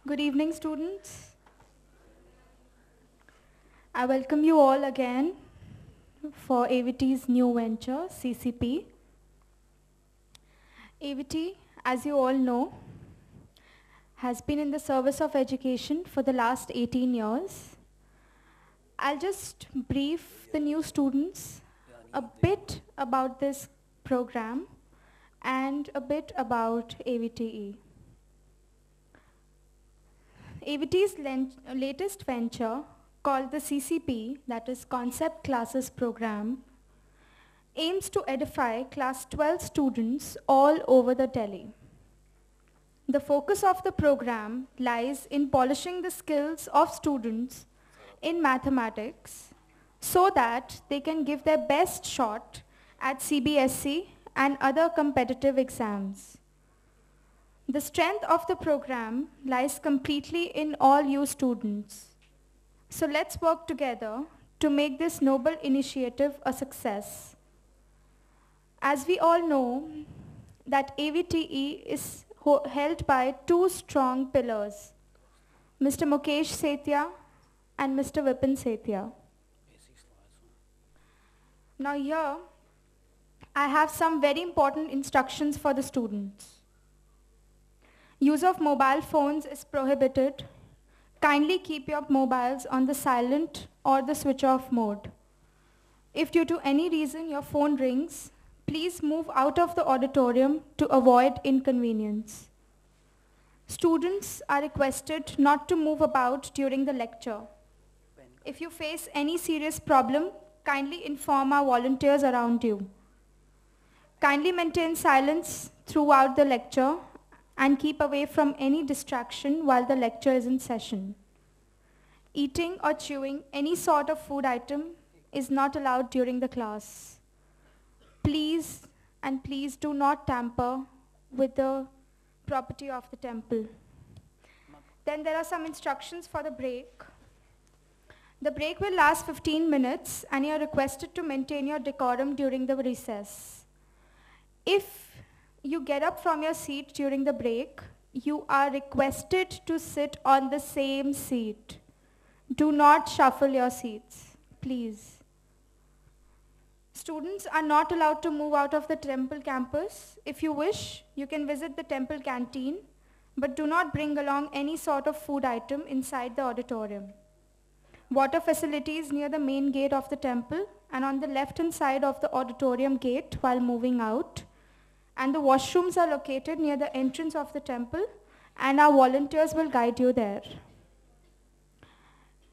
Good evening, students. I welcome you all again for AVT's new venture, CCP. AVT, as you all know, has been in the service of education for the last 18 years. I'll just brief the new students a bit about this program and a bit about AVTE. AVT's latest venture, called the CCP, that is Concept Classes Program, aims to edify class 12 students all over the Delhi. The focus of the program lies in polishing the skills of students in mathematics so that they can give their best shot at CBSE and other competitive exams. The strength of the program lies completely in all you students. So let's work together to make this noble initiative a success. As we all know that AVTE is held by two strong pillars, Mr. Mukesh Sethia and Mr. Vipin Sethia. Now here, I have some very important instructions for the students. Use of mobile phones is prohibited. Kindly keep your mobiles on the silent or the switch off mode. If due to any reason your phone rings, please move out of the auditorium to avoid inconvenience. Students are requested not to move about during the lecture. If you face any serious problem, kindly inform our volunteers around you. Kindly maintain silence throughout the lecture and keep away from any distraction while the lecture is in session. Eating or chewing any sort of food item is not allowed during the class. Please do not tamper with the property of the temple. Then there are some instructions for the break. The break will last 15 minutes and you are requested to maintain your decorum during the recess. If you get up from your seat during the break, you are requested to sit on the same seat. Do not shuffle your seats, please. Students are not allowed to move out of the temple campus. If you wish, you can visit the temple canteen, but do not bring along any sort of food item inside the auditorium. Water facilities near the main gate of the temple and on the left-hand side of the auditorium gate while moving out. And the washrooms are located near the entrance of the temple and our volunteers will guide you there.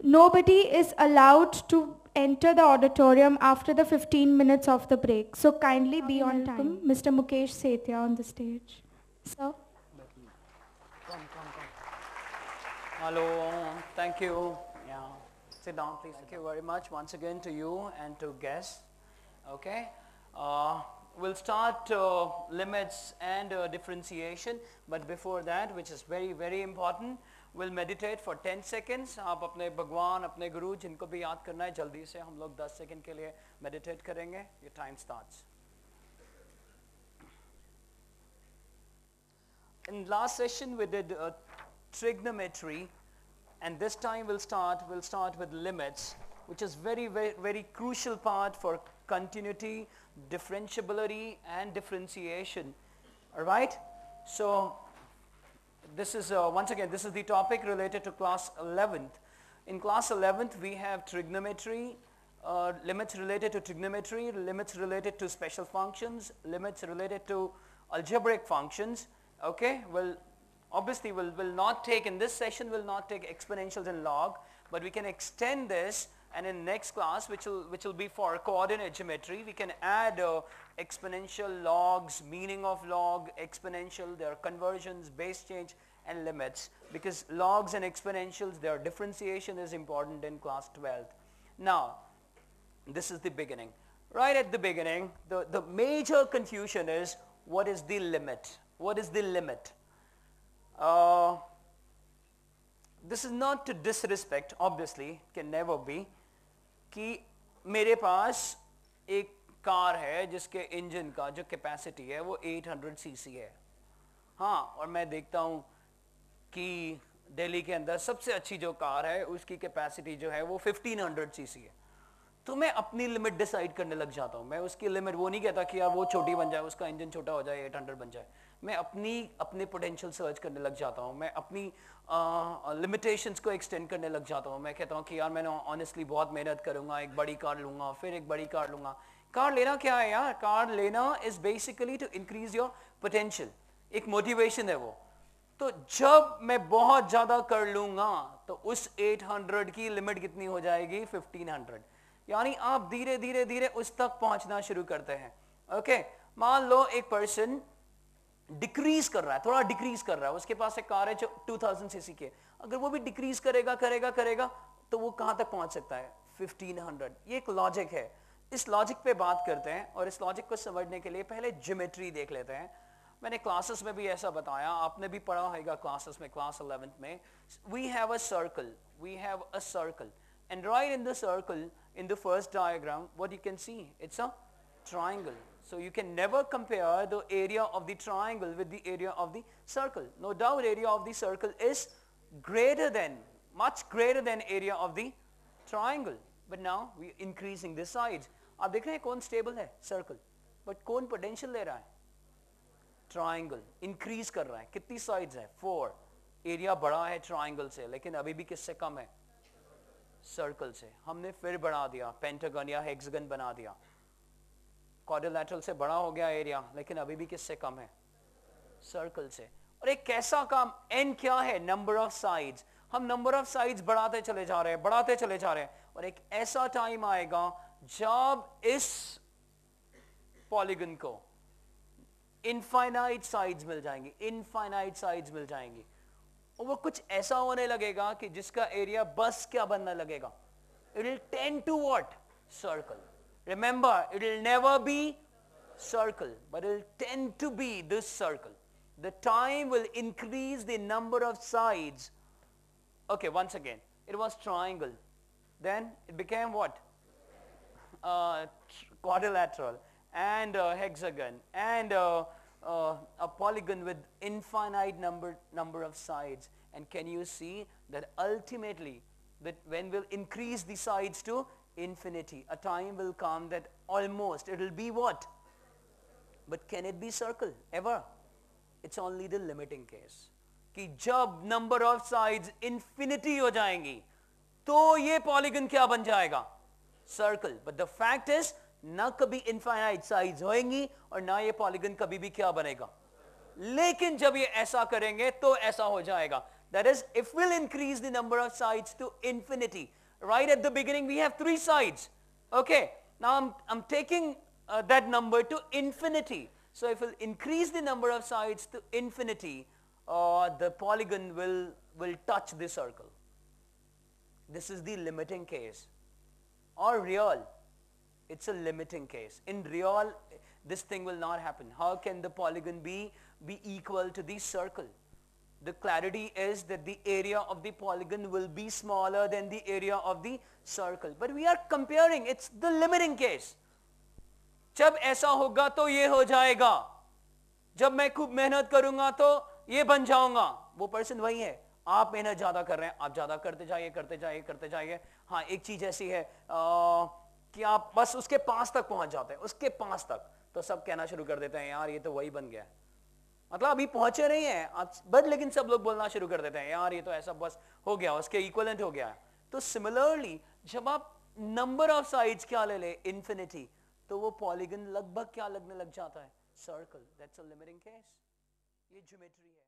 Nobody is allowed to enter the auditorium after the 15 minutes of the break. So kindly be on time. Mr. Mukesh Sethia on the stage. Sir. Come. Hello, thank you. Yeah, sit down please. Thank you very much once again to you and to guests. Okay. We'll start limits and differentiation, but before that, which is very, very important, we'll meditate for 10 seconds. आप अपने भगवान, अपने गुरु जिनको भी याद करना है जल्दी से हम लोग 10 सेकंड के लिए meditate करेंगे. Your time starts. In last session we did trigonometry, and this time we'll start with limits, which is very, very, very crucial part for continuity, differentiability and differentiation. All right, so this is once again this is the topic related to class 11th. In class 11th we have trigonometry, limits related to trigonometry, limits related to special functions, limits related to algebraic functions. Okay, well obviously we'll not take in this session, we'll not take exponentials and log, but we can extend this. And in next class, which will be for coordinate geometry, we can add exponential, logs, meaning of log, exponential, their conversions, base change and limits. Because logs and exponentials, their differentiation is important in class 12th. Now, this is the beginning. Right at the beginning, the major confusion is, what is the limit? What is the limit? This is not to disrespect, obviously, can never be. कि मेरे पास एक car है जिसके engine का जो capacity है वो 800 CC है, हाँ, और मैं देखता हूँ कि दिल्ली के अंदर सबसे अच्छी जो कार है उसकी कैपेसिटी जो है वो 1500 सीसी है, तो मैं अपनी लिमिट डिसाइड करने लग जाता हूं। मैं उसकी लिमिट वो नहीं कहता कि यार वो छोटी बन जाए, उसका इंजन छोटा हो जाए, 800 बन जाए। मैं अपने पोटेंशियल सर्च करने लग जाता हूं, मैं अपनी लिमिटेशंस को एक्सटेंड करने लग जाता हूं। मैं कहता हूं कि यार मैं ऑनेस्टली बहुत मेहनत करूंगा, एक बड़ी कार लूंगा, फिर एक बड़ी कार लूंगा। कार लेना क्या है यार? कार लेना is basically to increase your potential, एक मोटिवेशन है वो। तो जब मैं बहुत ज्यादा कर लूंगा तो उस 800 की लिमिट कितनी हो जाएगी? 1500। यानी आप धीरे धीरे धीरे उस तक पहुंचना शुरू करते हैं। ओके, मान लो एक पर्सन डिक्रीज कर रहा है, थोड़ा डिक्रीज कर रहा है, उसके पास एक कार है जो 2000 सीसी की, अगर वो भी डिक्रीज करेगा करेगा करेगा तो वो कहां तक पहुंच सकता है? 1500। ये एक लॉजिक है, इस लॉजिक पे बात करते हैं। और इस लॉजिक को समझने के लिए पहले ज्योमेट्री देख लेते हैं। मैंने क्लासेस में भी ऐसा बताया, आपने भी पढ़ा होगा क्लासेस में, क्लास 11th में। We have a circle, and right in the circle, in the first diagram, what you can see, it's a triangle. So you can never compare the area of the triangle with the area of the circle. No doubt area of the circle is greater than, much greater than area of the triangle. But now we are increasing the sides. आप देख रहे हैं कौन stable है? Circle. But कौन potential ले रहा है? Triangle. Increase कर रहा है। कितनी sides है? 4. Area बड़ा है triangle से, लेकिन अभी भी किससे कम है? सर्कल से। हमने फिर बढ़ा दिया, पेंटागन या हेक्सागन बना दिया। क्वाड्रिलेटरल से बड़ा हो गया एरिया, लेकिन अभी भी किससे कम है? सर्कल से। और एक कैसा काम, एन क्या है? Number of sides. हम नंबर ऑफ साइड्स बढ़ाते चले जा रहे हैं, बढ़ाते चले जा रहे हैं, और एक ऐसा टाइम आएगा जब इस पॉलीगन को इनफाइनाइट साइड्स मिल जाएंगी, इनफाइनाइट साइड्स मिल जाएंगी, और वो कुछ ऐसा होने लगेगा कि जिसका एरिया बस क्या बनने लगेगा? It will tend to what? Circle. Remember, it will never be circle, but it will tend to be this circle. The time will increase the number of sides. Okay, once again, it was triangle. Then it became what? Quadrilateral and hexagon and a polygon with infinite number of sides. And can you see that ultimately that when we'll increase the sides to infinity, a time will come that almost it will be what? But can it be circle ever? It's only the limiting case कि जब number of sides infinity हो जाएंगी तो ये polygon क्या बन जाएगा? Circle. But the fact is ना कभी infinite sides होएंगी और ना ये polygon कभी भी क्या बनेगा, लेकिन जब ये ऐसा करेंगे तो ऐसा हो जाएगा. That is, if we'll increase the number of sides to infinity, right at the beginning we have 3 sides. Okay, now I'm taking that number to infinity. So if we'll increase the number of sides to infinity, the polygon will touch the circle. This is the limiting case. Or real, it's a limiting case. In real, this thing will not happen. How can the polygon be equal to the circle? The clarity is that the area of the polygon will be smaller than the area of the circle. But we are comparing, it's the limiting case. जब ऐसा होगा तो ये हो जाएगा, जब मैं खूब मेहनत करूंगा तो ये बन जाऊंगा. वो पर्सन वही है, आप मेहनत ज्यादा कर रहे हैं, आप ज्यादा करते जाइए करते जाइए करते जाइए. हाँ, एक चीज ऐसी है कि आप बस उसके पास तक पहुंच जाते हैं, उसके पास तक, तो सब कहना शुरू कर देते हैं यार ये तो वही बन गया. मतलब अभी पहुंचे नहीं है आप, बट लेकिन सब लोग बोलना शुरू कर देते हैं यार ये तो ऐसा बस हो गया, उसके इक्विवेलेंट हो गया. तो सिमिलरली जब आप नंबर ऑफ साइड्स क्या ले ले, इंफिनिटी, तो वो पॉलीगन लगभग क्या लगने लग जाता है? Circle. That's a limiting case. ये ज्योमेट्री है.